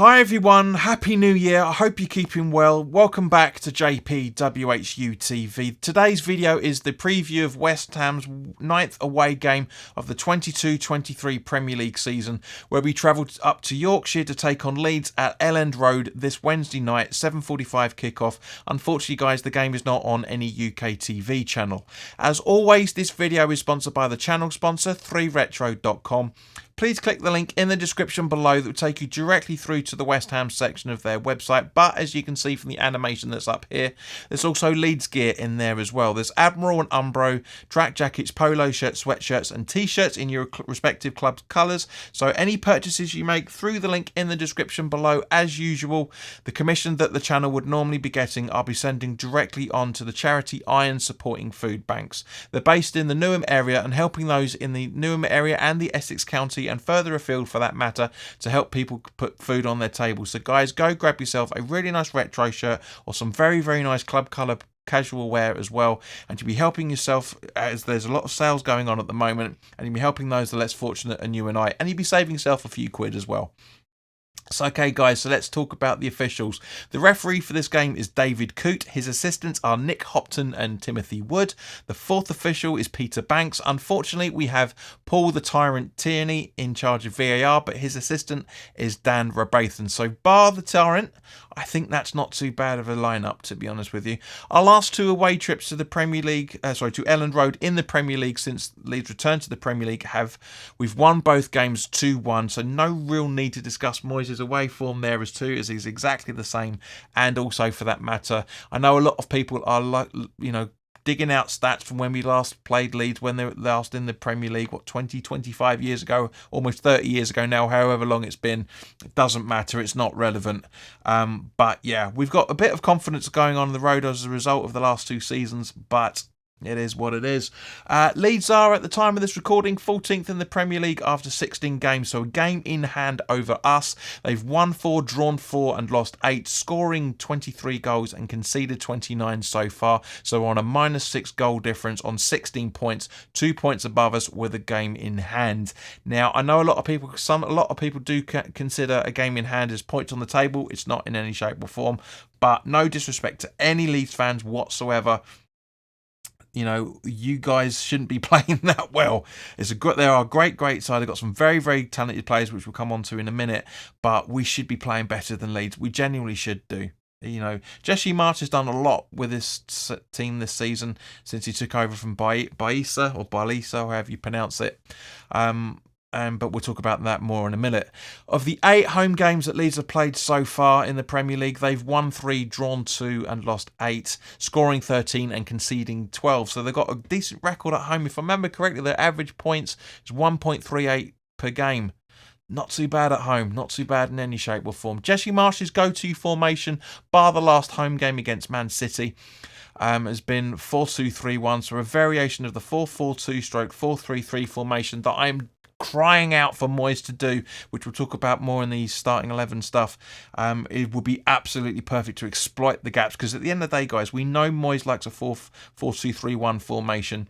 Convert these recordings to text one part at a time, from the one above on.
Hi everyone, Happy New Year, I hope you're keeping well. Welcome back to JPWHU TV. Today's video is the preview of West Ham's 9th away game of the 22-23 Premier League season, where we travelled up to Yorkshire to take on Leeds at Elland Road this Wednesday night, 7:45 kickoff. Unfortunately guys, the game is not on any UK TV channel. As always, this video is sponsored by the channel sponsor, 3retro.com. Please click the link in the description below that will take you directly through to the West Ham section of their website. But as you can see from the animation that's up here, there's also Leeds gear in there as well. There's Admiral and Umbro, track jackets, polo shirts, sweatshirts and t-shirts in your respective club's colours. So any purchases you make through the link in the description below, as usual, the commission that the channel would normally be getting, I'll be sending directly on to the charity Iron Supporting Food Banks. They're based in the Newham area and helping those in the Newham area and the Essex County and further afield for that matter to help people put food on their table. So guys, go grab yourself a really nice retro shirt or some very nice club colour casual wear as well, and you'll be helping yourself, as there's a lot of sales going on at the moment, and you'll be helping those the less fortunate and you and I, and you'll be saving yourself a few quid as well. So okay guys, so let's talk about the officials. The referee for this game is David Coote. His assistants are Nick Hopton and Timothy Wood. The fourth official is Peter Banks. Unfortunately, we have Paul the Tyrant Tierney in charge of VAR, but his assistant is Dan Rabathan. So bar the Tyrant, I think that's not too bad of a lineup, to be honest with you. Our last two away trips to the Premier League, to Elland Road in the Premier League since Leeds returned to the Premier League, we've won both games 2-1, so no real need to discuss Moyes' away form there as he's exactly the same. And also, for that matter, I know a lot of people are digging out stats from when we last played Leeds, when they were last in the Premier League, 25 years ago, almost 30 years ago now, however long it's been. It doesn't matter, it's not relevant. But yeah, we've got a bit of confidence going on the road as a result of the last two seasons, but it is what it is. Leeds are, at the time of this recording, 14th in the Premier League after 16 games, so a game in hand over us. They've won 4, drawn 4 and lost 8, scoring 23 goals and conceded 29 so far. So on a -6 goal difference on 16 points, 2 points above us with a game in hand. Now, I know a lot of people do consider a game in hand as points on the table. It's not in any shape or form, but no disrespect to any Leeds fans whatsoever. You know, you guys shouldn't be playing that well. They are a great side. They've got some very talented players, which we'll come on to in a minute. But we should be playing better than Leeds. We genuinely should do. You know, Jesse Marsch has done a lot with this team this season since he took over from Baissa, or Balisa, however you pronounce it. But we'll talk about that more in a minute. Of the 8 home games that Leeds have played so far in the Premier League, they've won 3, drawn 2 and lost 8, scoring 13 and conceding 12. So they've got a decent record at home. If I remember correctly, their average points is 1.38 per game. Not too bad at home, not too bad in any shape or form. Jesse Marsch's go-to formation, bar the last home game against Man City, has been 4-2-3-1, so a variation of the 4-4-2/4-3-3 formation that I'm crying out for Moyes to do, which we'll talk about more in the starting 11 stuff. It would be absolutely perfect to exploit the gaps, because at the end of the day, guys, we know Moyes likes a 4-2-3-1 formation.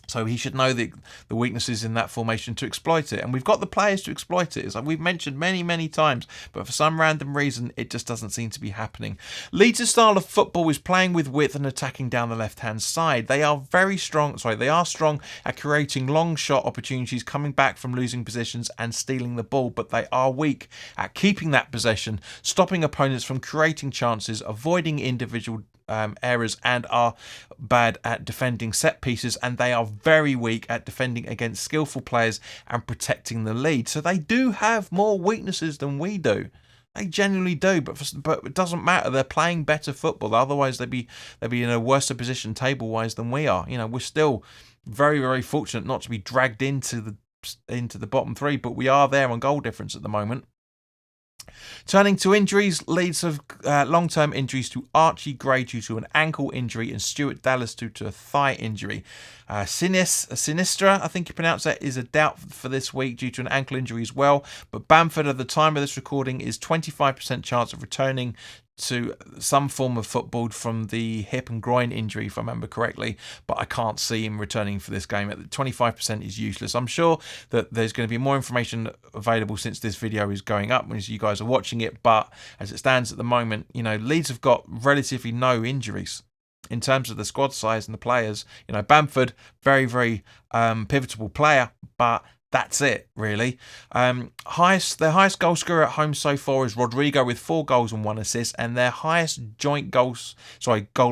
So he should know the weaknesses in that formation to exploit it. And we've got the players to exploit it, as we've mentioned many times. But for some random reason, it just doesn't seem to be happening. Leeds' style of football is playing with width and attacking down the left-hand side. They are strong at creating long shot opportunities, coming back from losing positions and stealing the ball. But they are weak at keeping that possession, stopping opponents from creating chances, avoiding individual errors, and are bad at defending set pieces, and they are very weak at defending against skillful players and protecting the lead. So they do have more weaknesses than we do. They genuinely do, but it doesn't matter. They're playing better football. Otherwise, they'd be in a worse position table-wise than we are. You know, we're still very fortunate not to be dragged into the bottom 3, but we are there on goal difference at the moment. Turning to injuries, Leeds have long-term injuries to Archie Gray due to an ankle injury and Stuart Dallas due to a thigh injury. Sinistra, I think you pronounce that, is a doubt for this week due to an ankle injury as well. But Bamford, at the time of this recording, is 25% chance of returning to some form of football from the hip and groin injury, if I remember correctly, but I can't see him returning for this game. At 25% is useless. I'm sure that there's going to be more information available since this video is going up as you guys are watching it, but as it stands at the moment, you know, Leeds have got relatively no injuries in terms of the squad size and the players. You know, Bamford, very, very pivotal player, but that's it, really. Their highest goal scorer at home so far is Rodrigo with 4 goals and 1 assist, and their highest joint goal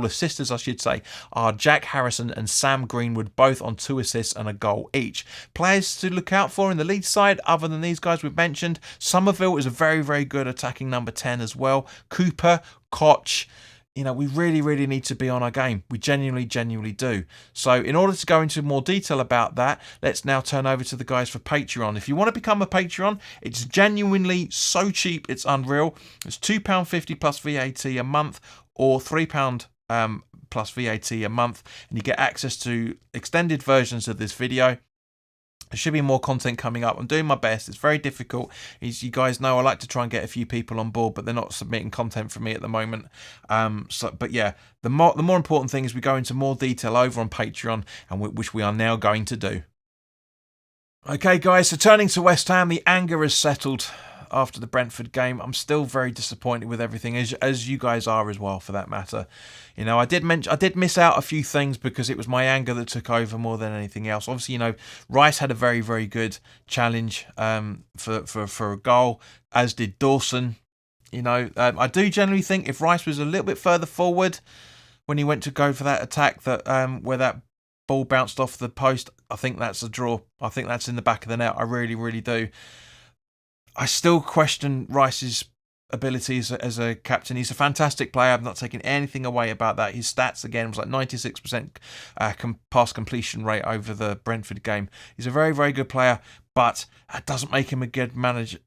assisters, I should say, are Jack Harrison and Sam Greenwood, both on 2 assists and a goal each. Players to look out for in the Leeds side, other than these guys we've mentioned, Somerville is a very, very good attacking number 10 as well. Cooper, Koch. You know, we really, really need to be on our game. We genuinely do. So in order to go into more detail about that, let's now turn over to the guys for Patreon. If you want to become a Patreon, it's genuinely so cheap, it's unreal. It's £2.50 plus VAT a month, or £3 plus VAT a month, and you get access to extended versions of this video. There should be more content coming up. I'm doing my best. It's very difficult. As you guys know, I like to try and get a few people on board, but they're not submitting content for me at the moment. But yeah, the more important thing is we go into more detail over on Patreon, and which we are now going to do. Okay, guys, so turning to West Ham, the anger has settled after the Brentford game. I'm still very disappointed with everything, as you guys are as well, for that matter. You know, I did miss out a few things because it was my anger that took over more than anything else. Obviously, you know, Rice had a very, very good challenge for a goal, as did Dawson. You know, I do generally think if Rice was a little bit further forward when he went to go for that attack, that where that ball bounced off the post, I think that's a draw. I think that's in the back of the net. I really, really do. I still question Rice's abilities as a captain. He's a fantastic player. I'm not taking anything away about that. His stats, again, was like 96% pass completion rate over the Brentford game. He's a very, very good player, but that doesn't make him a good manager,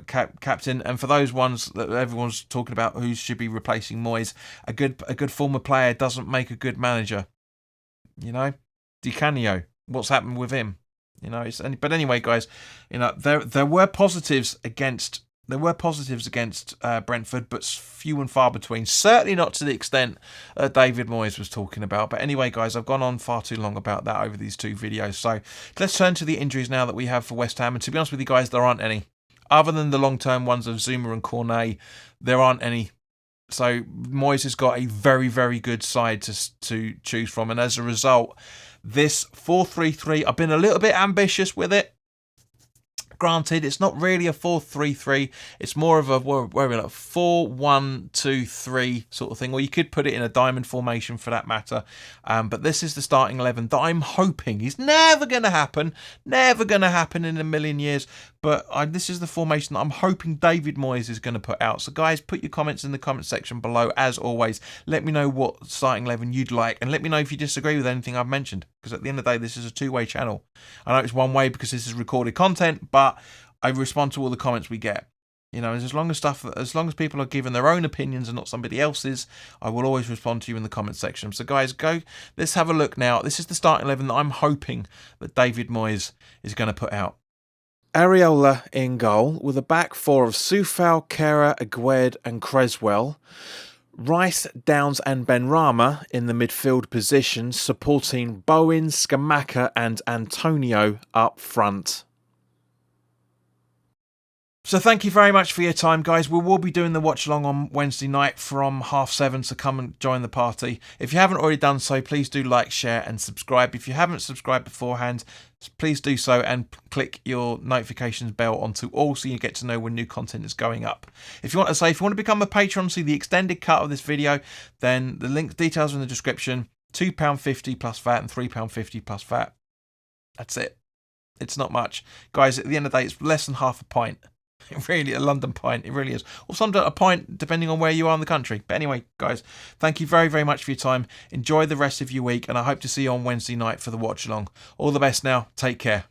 captain. And for those ones that everyone's talking about who should be replacing Moyes, a good former player doesn't make a good manager. You know, Di Canio, what's happened with him? You know, but anyway, guys, you know, there were positives against Brentford, but few and far between. Certainly not to the extent David Moyes was talking about. But anyway, guys, I've gone on far too long about that over these 2 videos. So let's turn to the injuries now that we have for West Ham. And to be honest with you guys, there aren't any. Other than the long-term ones of Zuma and Cornet, there aren't any. So Moyes has got a very, very good side to choose from. And as a result, this 4-3-3, I've been a little bit ambitious with it. Granted, it's not really a 4-3-3. It's more of a 4-1-2-3 sort of thing. Or you could put it in a diamond formation for that matter. But this is the starting 11 that I'm hoping is never going to happen. Never going to happen in a million years. But this is the formation that I'm hoping David Moyes is going to put out. So guys, put your comments in the comment section below. As always, let me know what starting 11 you'd like. And let me know if you disagree with anything I've mentioned. Because at the end of the day, this is a 2-way channel. I know it's one way because this is recorded content, but I respond to all the comments we get. You know, as long as people are giving their own opinions and not somebody else's, I will always respond to you in the comment section. So guys, let's have a look now. This is the starting 11 that I'm hoping that David Moyes is going to put out. Areola in goal, with a back 4 of Soufal, Kehrer, Aguerd and Creswell. Rice, Downs and Benrahma in the midfield positions, supporting Bowen, Scamacca and Antonio up front. So thank you very much for your time, guys. We will be doing the watch along on Wednesday night from 7:30, so come and join the party. If you haven't already done so, please do like, share and subscribe. If you haven't subscribed beforehand, please do so and click your notifications bell onto all so you get to know when new content is going up. If you want to become a patron, see the extended cut of this video, then the details are in the description. £2.50 plus VAT and £3.50 plus VAT. That's it. It's not much. Guys, at the end of the day, it's less than half a pint. Really, a London pint, it really is. Or sometimes a pint, depending on where you are in the country. But anyway, guys, thank you very, very much for your time. Enjoy the rest of your week, and I hope to see you on Wednesday night for the watch along. All the best now. Take care.